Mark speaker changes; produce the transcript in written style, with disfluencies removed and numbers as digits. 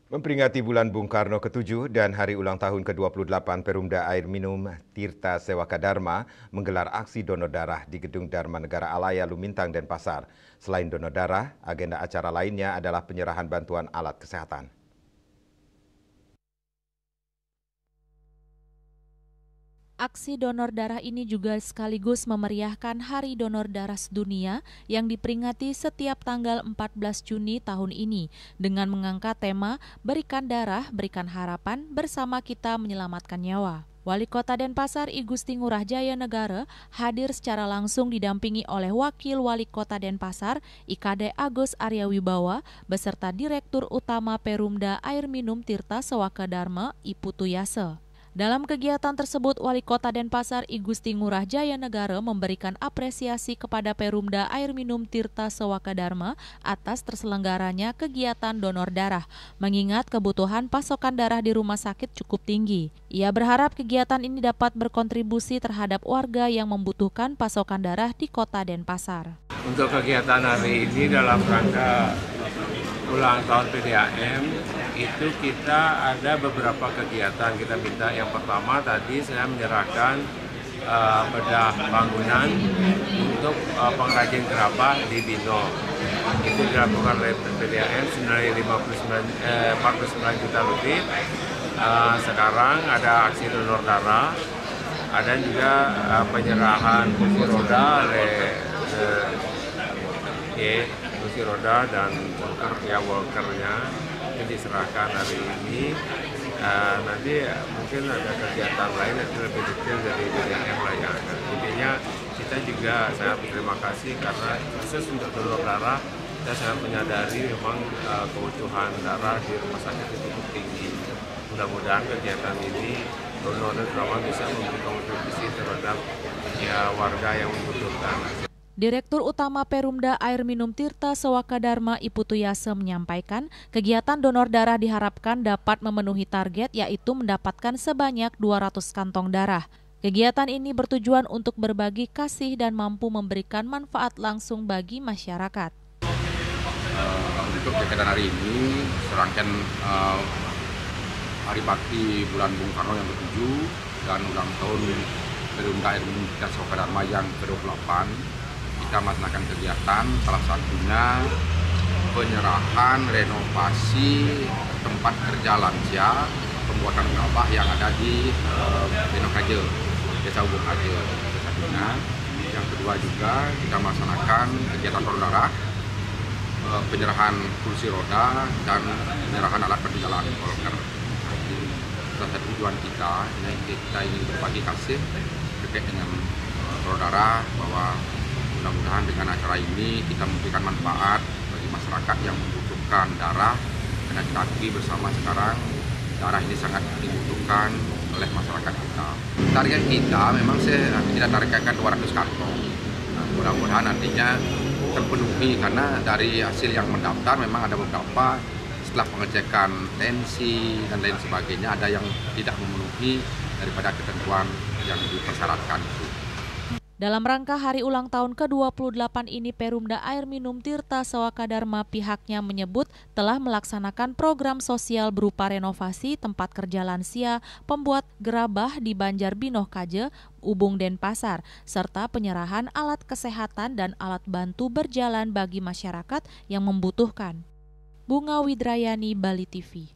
Speaker 1: Memperingati bulan Bung Karno ke-7 dan hari ulang tahun ke-28 Perumda Air Minum Tirta Sewaka Dharma menggelar aksi donor darah di Gedung Dharma Negara Alaya, Lumintang, Denpasar. Selain donor darah, agenda acara lainnya adalah penyerahan bantuan alat kesehatan.
Speaker 2: Aksi donor darah ini juga sekaligus memeriahkan Hari Donor Darah Sedunia yang diperingati setiap tanggal 14 Juni tahun ini dengan mengangkat tema Berikan Darah, Berikan Harapan, Bersama Kita Menyelamatkan Nyawa. Wali Kota Denpasar I Gusti Ngurah Jaya Negara hadir secara langsung didampingi oleh Wakil Wali Kota Denpasar IKD Agus Arya Wibawa beserta Direktur Utama Perumda Air Minum Tirta Sewaka Dharma I Putu Yase. Dalam kegiatan tersebut, Wali Kota Denpasar I Gusti Ngurah Jaya Negara memberikan apresiasi kepada Perumda Air Minum Tirta Sewaka Dharma atas terselenggaranya kegiatan donor darah, mengingat kebutuhan pasokan darah di rumah sakit cukup tinggi. Ia berharap kegiatan ini dapat berkontribusi terhadap warga yang membutuhkan pasokan darah di Kota Denpasar.
Speaker 3: Untuk kegiatan hari ini dalam rangka ulang tahun PDAM, itu kita ada beberapa kegiatan. Kita minta yang pertama tadi saya menyerahkan bedah bangunan untuk pengrajin gerabah di Bino. Itu dilakukan oleh PDAM senilai 49 juta lebih. Sekarang ada aksi donor darah, ada juga penyerahan kursi roda oleh kursi roda dan walkernya ini diserahkan hari ini. Nanti mungkin ada kegiatan lain yang lebih detail dari yang lain. Intinya kita juga sangat berterima kasih karena khusus untuk donor darah kita sangat menyadari memang kebutuhan darah di rumah sakit itu cukup tinggi. Mudah-mudahan kegiatan ini donor darah bisa memberi kontribusi terhadap warga yang membutuhkan.
Speaker 2: Direktur Utama Perumda Air Minum Tirta Sewaka Dharma I Putu Yase menyampaikan, kegiatan donor darah diharapkan dapat memenuhi target yaitu mendapatkan sebanyak 200 kantong darah. Kegiatan ini bertujuan untuk berbagi kasih dan mampu memberikan manfaat langsung bagi masyarakat.
Speaker 4: Untuk kegiatan hari ini, serangkaian Hari Bakti bulan Bung Karno yang ke-7 dan ulang tahun Perumda Air Minum Tirta Sewaka Dharma yang ke-28, kita melaksanakan kegiatan, salah satunya penyerahan renovasi tempat kerja lansia pembuatan gerabah yang ada di Bino Kaje, Desa Ubung Kaje. Satunya. Yang kedua juga kita melaksanakan kegiatan donor darah, penyerahan kursi roda dan penyerahan alat perjalanan walker. Salah satu tujuan kita ingin berbagi kasih terkait dengan donor darah, bahwa mudah-mudahan dengan acara ini kita memberikan manfaat bagi masyarakat yang membutuhkan darah, karena kita akui bersama sekarang darah ini sangat dibutuhkan oleh masyarakat kita. Target kita memang kita targetkan 200 kantong. Nah, mudah-mudahan nantinya terpenuhi karena dari hasil yang mendaftar memang ada beberapa setelah pengecekan tensi dan lain sebagainya ada yang tidak memenuhi daripada ketentuan yang dipersyaratkan itu.
Speaker 2: Dalam rangka hari ulang tahun ke-28 ini, Perumda Air Minum Tirta Sewaka Dharma pihaknya menyebut telah melaksanakan program sosial berupa renovasi tempat kerja lansia, pembuat gerabah di Banjar Binoh Kaje, Ubung Denpasar, serta penyerahan alat kesehatan dan alat bantu berjalan bagi masyarakat yang membutuhkan. Bunga Widrayani, Bali TV.